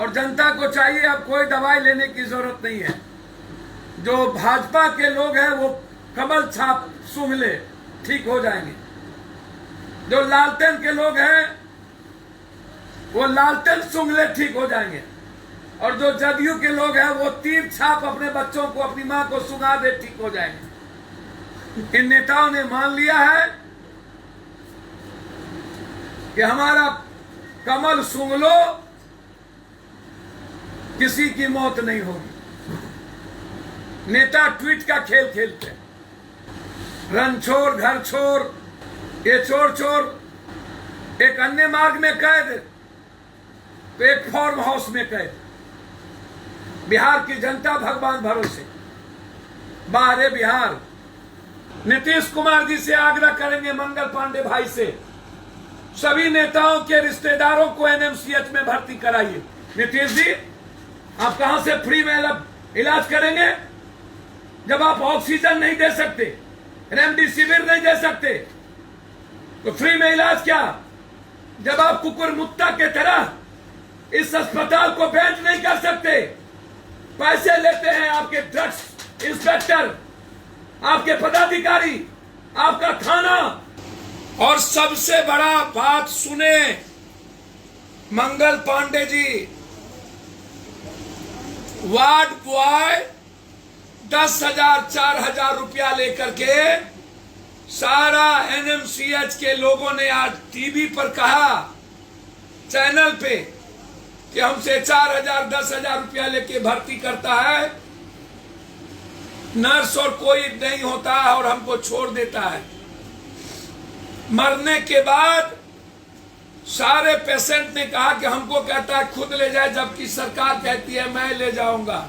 और जनता को चाहिए अब कोई दवाई लेने की जरूरत नहीं है। जो भाजपा के लोग हैं वो कमल छाप सूंघ ले, ठीक हो जाएंगे। जो लालटेन के लोग हैं वो लालटेन सूंघ ले, ठीक हो जाएंगे। और जो जदयू के लोग हैं वो तीर छाप अपने बच्चों को, अपनी मां को सूंघा दे, ठीक हो जाएंगे। इन नेताओं ने मान लिया है कि हमारा कमल सूंघ लो, किसी की मौत नहीं होगी। नेता ट्वीट का खेल खेलते हैं, रन छोड़, घर छोड़, ये चोर चोर। एक अन्य मार्ग में कैद तो एक फार्म हाउस में कैद। बिहार की जनता भगवान भरोसे, बाहर बिहार। नीतीश कुमार जी से आग्रह करेंगे, मंगल पांडे भाई से, सभी नेताओं के रिश्तेदारों को एनएमसीएच में भर्ती कराइए। नीतीश जी, आप कहां से फ्री में इलाज करेंगे जब आप ऑक्सीजन नहीं दे सकते, रेमडेसिविर नहीं दे सकते, तो फ्री में इलाज क्या? जब आप कुकुर मुत्ता के तरह इस अस्पताल को बेच नहीं कर सकते, पैसे लेते हैं आपके ड्रग्स इंस्पेक्टर, आपके पदाधिकारी, आपका थाना। और सबसे बड़ा बात सुने मंगल पांडे जी, वार्ड बॉय 10,000 4,000 रुपया लेकर के सारा एनएमसीएच के लोगों ने आज टीवी पर कहा, चैनल पे, कि हमसे 4,000 10,000 रुपया लेके भर्ती करता है, नर्स और कोई नहीं होता है और हमको छोड़ देता है। मरने के बाद सारे पेशेंट ने कहा कि हमको कहता है खुद ले जाए, जबकि सरकार कहती है मैं ले जाऊंगा।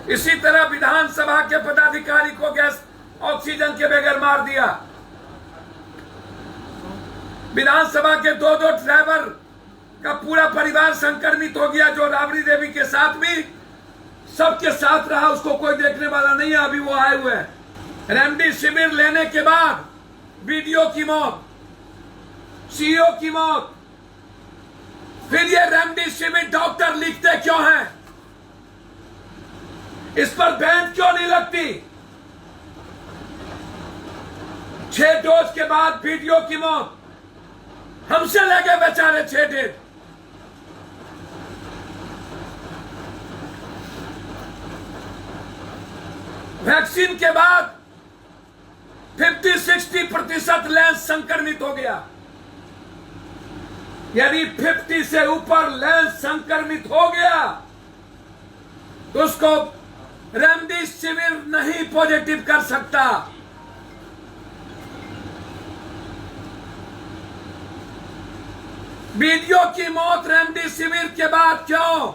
इसी तरह विधानसभा के पदाधिकारी को गैस ऑक्सीजन के बगैर मार दिया। विधानसभा के दो ड्राइवर का पूरा परिवार संक्रमित हो गया। जो राबड़ी देवी के साथ भी सबके साथ रहा, उसको कोई देखने वाला नहीं है, अभी वो आए हुए हैं। रेमडेसिविर लेने के बाद बीडीओ की मौत, सीईओ की मौत। फिर ये रेमडेसिविर डॉक्टर लिखते क्यों हैं? इस पर बैन क्यों नहीं लगती? 6 डोज के बाद बीडीओ की मौत, हमसे लगे बेचारे 6 डेट। वैक्सीन के बाद 50-60% लैंस संक्रमित हो गया। यदि 50 से ऊपर लैंस संक्रमित हो गया तो उसको रेमडेसिविर नहीं पॉजिटिव कर सकता। बीडीओ की मौत रेमडेसिविर के बाद क्यों?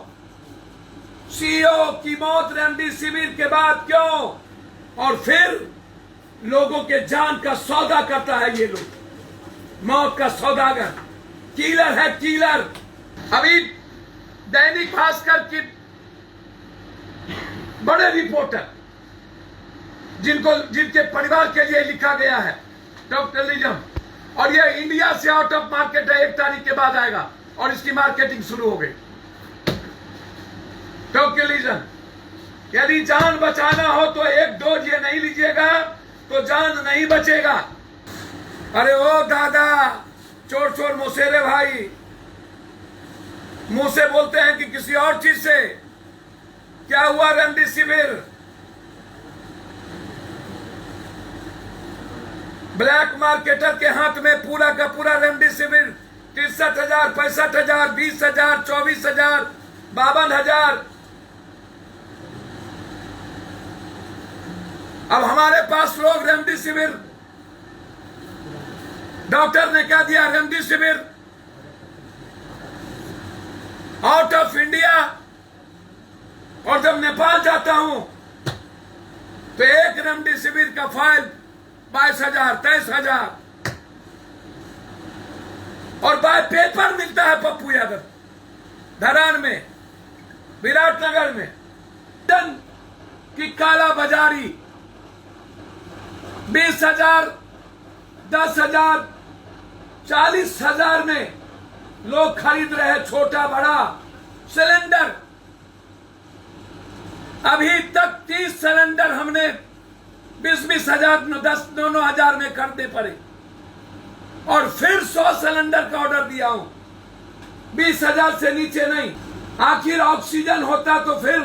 सीईओ की मौत रेमडेसिविर के बाद क्यों? और फिर लोगों के जान का सौदा करता है ये लोग, मौत का सौदागर, किलर है किलर। अभी दैनिक भास्कर की बड़े रिपोर्टर, जिनके परिवार के लिए लिखा गया है डॉक्टर निजम, और ये इंडिया से आउट ऑफ मार्केट है, 1 तारीख के बाद आएगा और इसकी मार्केटिंग शुरू हो गई। डॉक्टर, यदि जान बचाना हो तो 1 डोज ये नहीं लीजिएगा तो जान नहीं बचेगा। अरे ओ दादा, चोर चोर मुसेरे भाई, मुंह से बोलते हैं कि किसी और चीज से। क्या हुआ रेमडेसिविर? ब्लैक मार्केटर के हाथ में पूरा का पूरा रेमडेसिविर 63,000, 65,000, 20,000, 24,000, 52,000। अब हमारे पास लोग रेमडेसिविर, डॉक्टर ने क्या दिया? Remdesivir out of India. और जब नेपाल जाता हूं तो एक रेमडेसिविर का फाइल 22,000, 23,000 और बाय पेपर मिलता है पप्पू यादव, धरान में, विराटनगर में। टन की काला बाजारी 20,000, 10,000, 40,000 में लोग खरीद रहे हैं छोटा बड़ा सिलेंडर। अभी तक 30 सिलेंडर हमने 20-20 हजार 10-9 हजार में खरीदने पड़े, और फिर 100 सिलेंडर का ऑर्डर दिया हूं, 20 हजार से नीचे नहीं। आखिर ऑक्सीजन होता तो फिर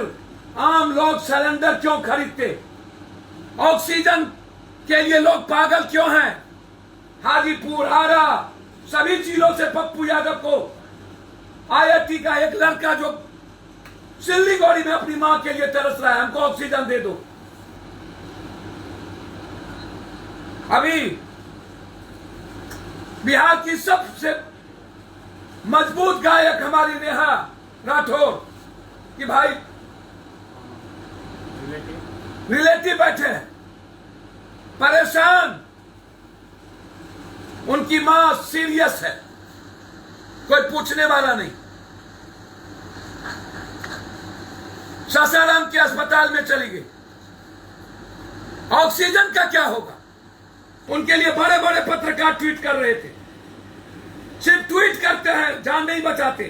आम लोग सिलेंडर क्यों खरीदते? ऑक्सीजन के लिए लोग पागल क्यों हैं? हाजीपुर, आरा, सभी जिलों से पप्पू यादव को आईआईटी का एक लड़का जो सिल्लीगुड़ी में अपनी मां के लिए तरस रहा है, हमको ऑक्सीजन दे दो। अभी बिहार की सबसे मजबूत गायक हमारी नेहा राठौर कि भाई रिलेटिव बैठे हैं परेशान, उनकी मां सीरियस है, कोई पूछने वाला नहीं। सासाराम के अस्पताल में चली गई, ऑक्सीजन का क्या होगा? उनके लिए बड़े बड़े पत्रकार ट्वीट कर रहे थे, सिर्फ ट्वीट करते हैं, जान नहीं बचाते,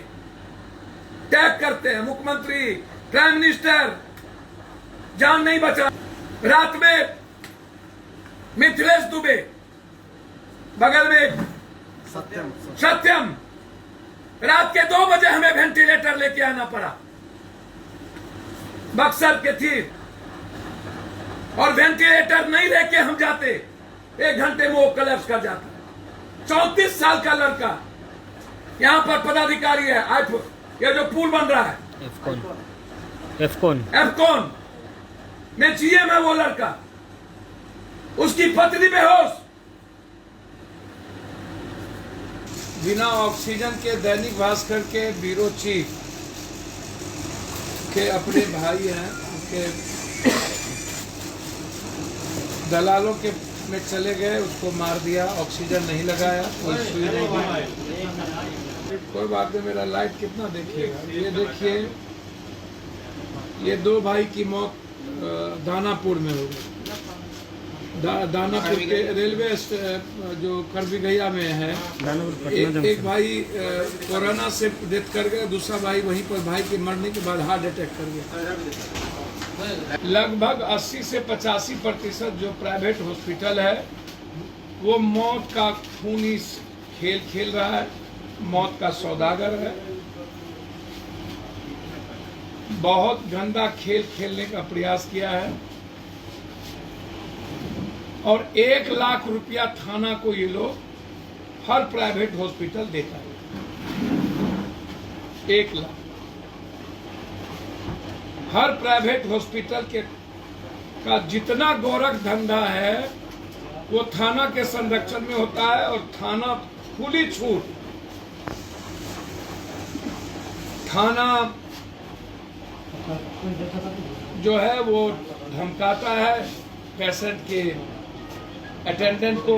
टैग करते हैं मुख्यमंत्री, प्राइम मिनिस्टर, जान नहीं बचा। रात में मिथिलेश दुबे, बगल में सत्यम, रात के 2 बजे हमें वेंटिलेटर लेके आना पड़ा, बक्सर के थी, और वेंटिलेटर नहीं लेके हम जाते 1 घंटे में वो कोलैप्स कर जाता। 34 साल का लड़का यहां पर पदाधिकारी है, ये जो पुल बन रहा है एफकॉन में जीएम है वो लड़का, उसकी पत्नी बेहोश। बिना ऑक्सीजन के दैनिक भास्कर के ब्यूरो चीफ के अपने भाई हैं, उनके दलालों के में चले गए, उसको मार दिया, ऑक्सीजन नहीं लगाया, कोई सुई नहीं दी। कोई बात नहीं, मेरा लाइट कितना देखिएगा। ये देखिए, ये 2 भाई की मौत दानापुर में हो गई। दानापुर के रेलवे जो करबिगैया में है, एक भाई कोरोना से डेथ कर गया, दूसरा भाई वहीं पर भाई के मरने के बाद हार्ट अटैक कर गया। लगभग 80 से 85% जो प्राइवेट हॉस्पिटल है वो मौत का खूनी खेल खेल रहा है, मौत का सौदागर है, बहुत गंदा खेल खेलने का प्रयास किया है, और 1 लाख रुपया थाना को ये लोग हर प्राइवेट हॉस्पिटल देता है। 1 लाख हर प्राइवेट हॉस्पिटल के का जितना गोरख धंधा है वो थाना के संरक्षण में होता है, और थाना खुली छूट, थाना जो है वो धमकाता है पेशेंट के अटेंडेंट को,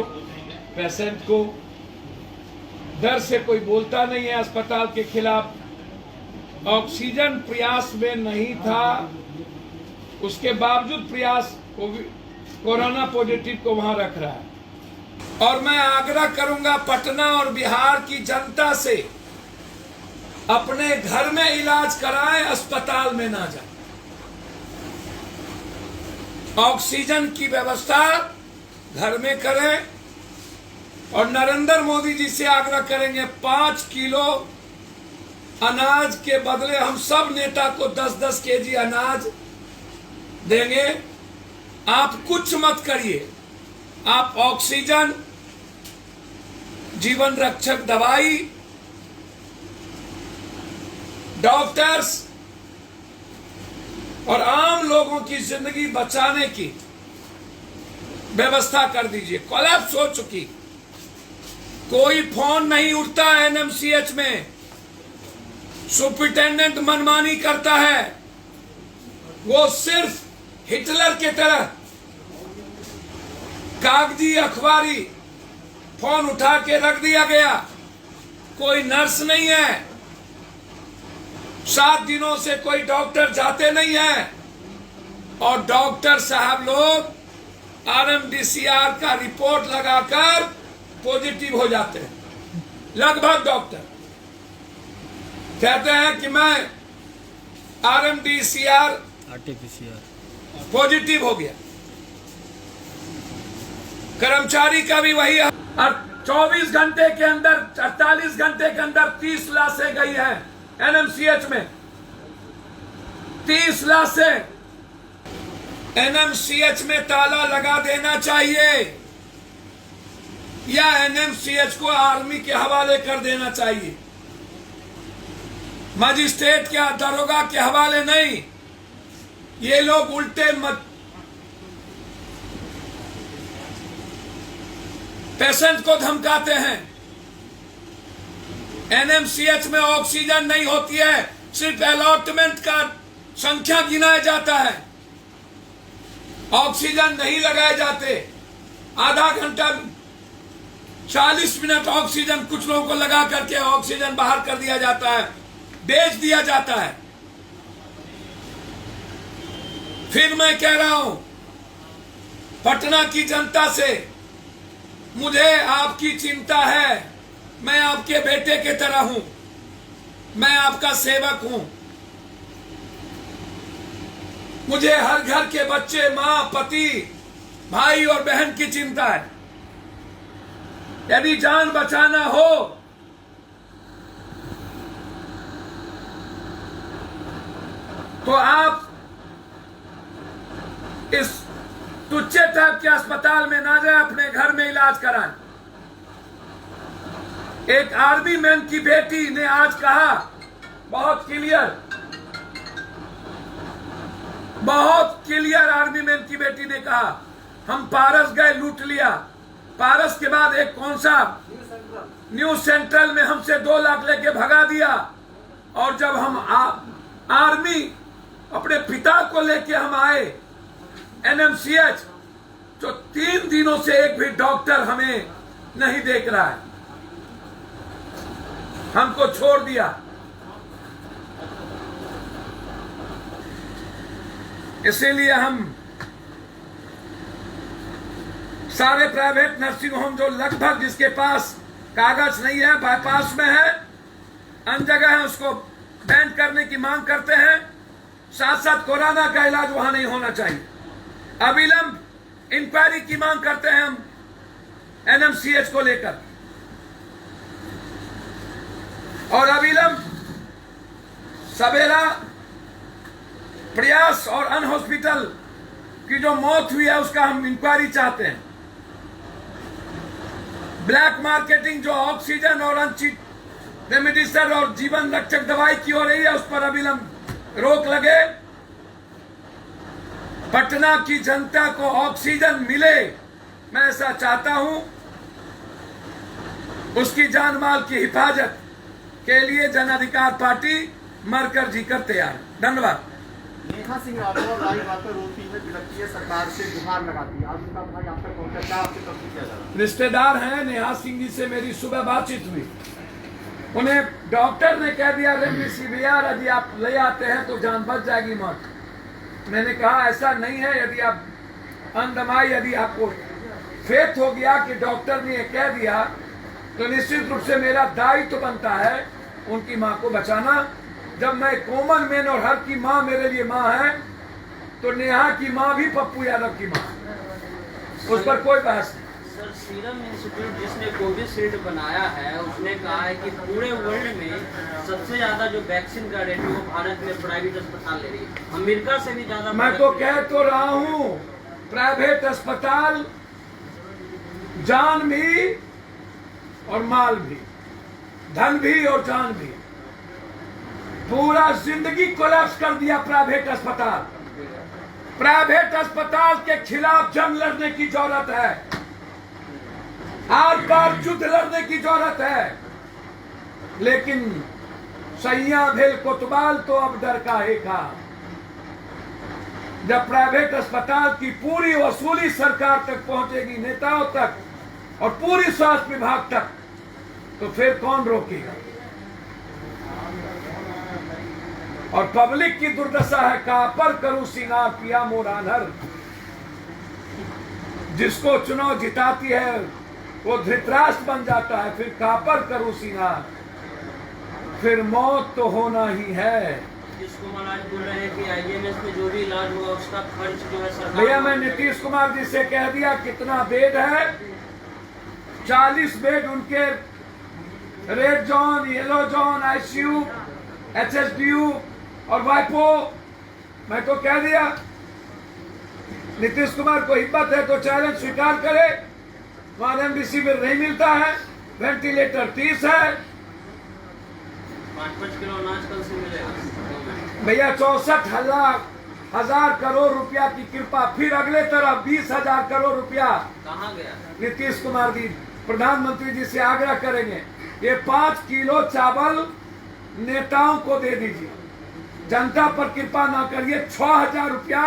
पेशेंट को, डर से कोई बोलता नहीं है अस्पताल के खिलाफ। ऑक्सीजन प्रयास में नहीं था, उसके बावजूद प्रयास कोरोना पॉजिटिव को वहां रख रहा है। और मैं आग्रह करूंगा पटना और बिहार की जनता से, अपने घर में इलाज कराएं, अस्पताल में ना जाएं। ऑक्सीजन की व्यवस्था घर में करें, और नरेंद्र मोदी जी से आग्रह करेंगे 5 किलो अनाज के बदले हम सब नेता को 10-10 केजी अनाज देंगे। आप कुछ मत करिए, आप ऑक्सीजन, जीवन रक्षक दवाई, डॉक्टर्स और आम लोगों की जिंदगी बचाने की व्यवस्था कर दीजिए। कोलैप्स हो चुकी, कोई फोन नहीं उठता है एनएमसीएच में, सुपरिटेंडेंट मनमानी करता है, वो सिर्फ हिटलर के तरह कागजी अखबारी फोन उठा के रख दिया गया। कोई नर्स नहीं है, 7 दिनों से कोई डॉक्टर जाते नहीं है, और डॉक्टर साहब लोग आरएमडीसीआर का रिपोर्ट लगाकर पॉजिटिव हो जाते हैं, लगभग डॉक्टर। कहते हैं कि मैं RT-PCR पॉजिटिव हो गया। कर्मचारी का भी वही है। और 24 घंटे के अंदर 48 घंटे के अंदर 30 लाशें गई हैं NMCH में। 30 लाशें। NMCH में ताला लगा देना चाहिए या NMCH को आर्मी के हवाले कर देना चाहिए, मजिस्ट्रेट के दरोगा के हवाले नहीं। ये लोग उल्टे पेशेंट को धमकाते हैं। NMCH में ऑक्सीजन नहीं होती है, सिर्फ अलॉटमेंट का संख्या गिनाया जाता है, ऑक्सीजन नहीं लगाए जाते। आधा घंटा 40 मिनट ऑक्सीजन कुछ लोगों को लगा करके ऑक्सीजन बाहर कर दिया जाता है, बेच दिया जाता है। फिर मैं कह रहा हूं पटना की जनता से, मुझे आपकी चिंता है। मैं आपके बेटे के तरह हूं, मैं आपका सेवक हूं। मुझे हर घर के बच्चे, मां, पति, भाई और बहन की चिंता है। यदि जान बचाना हो तो आप इस तुच्छे टाइप के अस्पताल में ना जाए, अपने घर में इलाज कराएं। एक आर्मी मैन की बेटी ने आज कहा, बहुत क्लियर आर्मी मैन की बेटी ने कहा, हम पारस गए, लूट लिया। पारस के बाद एक कौन सा न्यू सेंट्रल में हमसे 2 लाख लेके भगा दिया। और जब हम आर्मी अपने पिता को लेके हम आए NMCH, तो 3 दिनों से एक भी डॉक्टर हमें नहीं देख रहा है, हमको छोड़ दिया। इसीलिए हम सारे प्राइवेट नर्सिंग होम जो लगभग जिसके पास कागज नहीं है, बाईपास में है, अन्य जगह है, उसको बैन करने की मांग करते हैं। साथ साथ कोरोना का इलाज वहां नहीं होना चाहिए। अविलंब इंक्वायरी की मांग करते हैं हम NMCH को लेकर, और अविलंब सवेरा प्रयास और अन हॉस्पिटल की जो मौत हुई है उसका हम इंक्वायरी चाहते हैं। ब्लैक मार्केटिंग जो ऑक्सीजन और रेमडेसिविर और जीवन रक्षक दवाई की हो रही है, उस पर अविलंब रोक लगे। पटना की जनता को ऑक्सीजन मिले, मैं ऐसा चाहता हूं। उसकी जान माल की हिफाजत के लिए जन अधिकार पार्टी मरकर जीकर तैयार। धन्यवाद। नेहा सिंह राठौर राई बात पर रोती है, बिलखती है, सरकार से गुहार लगाती है। आज उनका भाई आप तक पहुंचा, क्या आपसे तस्वीर किया जा रहा है? रिश्तेदार हैं, नेहा सिंह जी से मेरी सुबह बातचीत हुई। उन्हें डॉक्टर ने कह दिया रेमडेसिविर यदि आप ले आते हैं तो जान बच जाएगी, मौत। मैंने कहा ऐसा नहीं है। यदि आप अंदमाई, यदि आपको फेथ हो गया कि डॉक्टर ने ये कह दिया, तो निश्चित रूप से मेरा दायित्व बनता है उनकी मां को बचाना। जब मैं कॉमन मैन और हर की मां मेरे लिए मां है, तो नेहा की मां भी पप्पू यादव की मां, उस पर कोई बहस नहीं। सर, सीरम इंस्टीट्यूट जिसने कोविशील्ड बनाया है, उसने कहा है कि पूरे वर्ल्ड में सबसे ज्यादा जो वैक्सीन का रेट है वो भारत में प्राइवेट अस्पताल ले रही है, अमेरिका से भी ज्यादा। मैं तो कह तो रहा हूं, प्राइवेट अस्पताल जान भी और माल भी, धन भी और जान भी, पूरा जिंदगी कोलैप्स कर दिया प्राइवेट अस्पताल। प्राइवेट अस्पताल के खिलाफ जंग लड़ने की जरूरत है, आर पार युद्ध लड़ने की जरूरत है। लेकिन सैया भेल कोतवाल तो अब डर का है का। जब प्राइवेट अस्पताल की पूरी वसूली सरकार तक पहुंचेगी, नेताओं तक और पूरी स्वास्थ्य विभाग तक, तो फिर कौन रोकेगा? और पब्लिक की दुर्दशा है, कापर करूं सिंगार पिया मोरानर। जिसको चुनाव जिताती है वो धृतराष्ट्र बन जाता है, फिर कापर करूं सिंगार। फिर मौत तो होना ही है। नीतीश कुमार आज बोल रहे हैं कि आईएमएस में जो भी इलाज हुआ उसका खर्च जो है सरकार। भैया मैं नीतीश कुमार जी से कह दिया कितना बेड है, 40 बेड उनके red zone, yellow zone, ICU, HSDU और वाइपो, मैं तो कह दिया। नीतीश कुमार को हिम्मत है तो चैलेंज स्वीकार करे। वहां रेमडेसिविर नहीं मिलता है, वेंटिलेटर 30 है। 5-5 किलो अनाज कल से मिलेगा भैया 64,000 करोड़ रुपया की कृपा, फिर अगले तरफ 20,000 करोड़ रुपया कहाँ गया? नीतीश कुमार जी प्रधानमंत्री जी से आग्रह करेंगे, ये 5 किलो चावल नेताओं को दे दीजिए, जनता पर कृपा ना करिए। 6,000 रुपया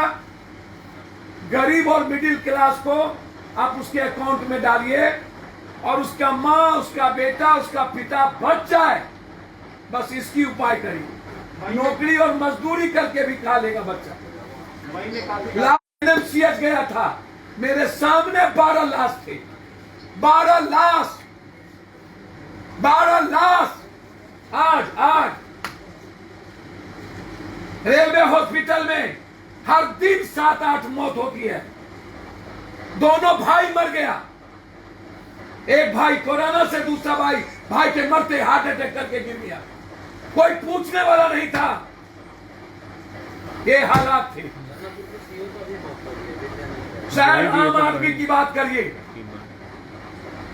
गरीब और मिडिल क्लास को आप उसके अकाउंट में डालिए और उसका माँ, उसका बेटा, उसका पिता बच जाए, बस इसकी उपाय करिए। नौकरी और मजदूरी करके भी खा लेगा बच्चा। मई में काफी एमसीएच गया था, मेरे सामने 12 लाश थे, 12 लाश, 12 लाश। आज रेलवे हॉस्पिटल में हर दिन 7-8 मौत होती है। दोनों भाई मर गया, एक भाई कोरोना से, दूसरा भाई के मरते हार्ट अटैक करके गिर गया। कोई पूछने वाला नहीं था। ये हालात थे। शायद आम आदमी की बात करिए,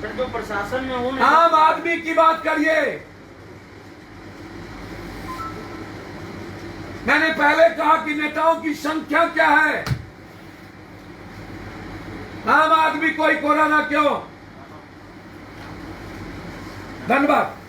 सर जो प्रशासन में हूँ आम आदमी की बात करिए। मैंने पहले कहा कि नेताओं की संख्या क्या है, आम आदमी कोई कोरोना क्यों। धन्यवाद।